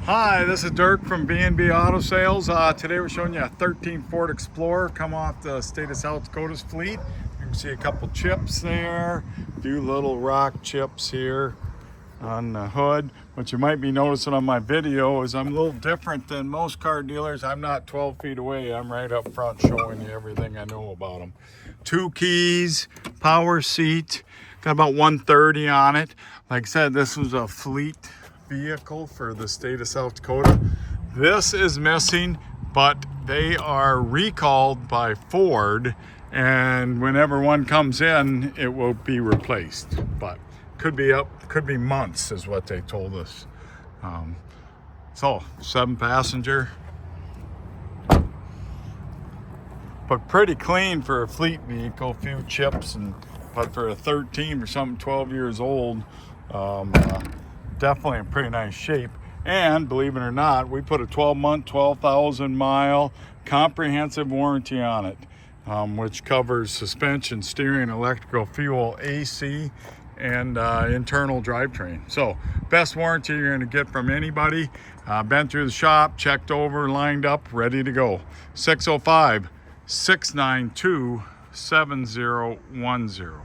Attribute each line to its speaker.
Speaker 1: Hi, this is Dirk from B&B Auto Sales. Today we're showing you a 13 Ford Explorer come off the state of South Dakota's fleet. You can see a couple chips there, a few little rock chips here on the hood. What you might be noticing on my video is I'm a little different than most car dealers. I'm not 12 feet away. I'm right up front showing you everything I know about them. 2 keys, power seat, got about 130 on it. Like I said, this was a fleet vehicle for the state of South Dakota. This is missing, but they are recalled by Ford, and whenever one comes in, it will be replaced. But could be months is what they told us. So 7 passenger, but pretty clean for a fleet vehicle. Few chips, but for a 13 or something 12 years old, definitely in pretty nice shape. And believe it or not, we put a 12-month, 12,000 mile comprehensive warranty on it, which covers suspension, steering, electrical, fuel, AC, and internal drivetrain. So best warranty you're going to get from anybody. Been through the shop, checked over, lined up, ready to go. 605-692-7010.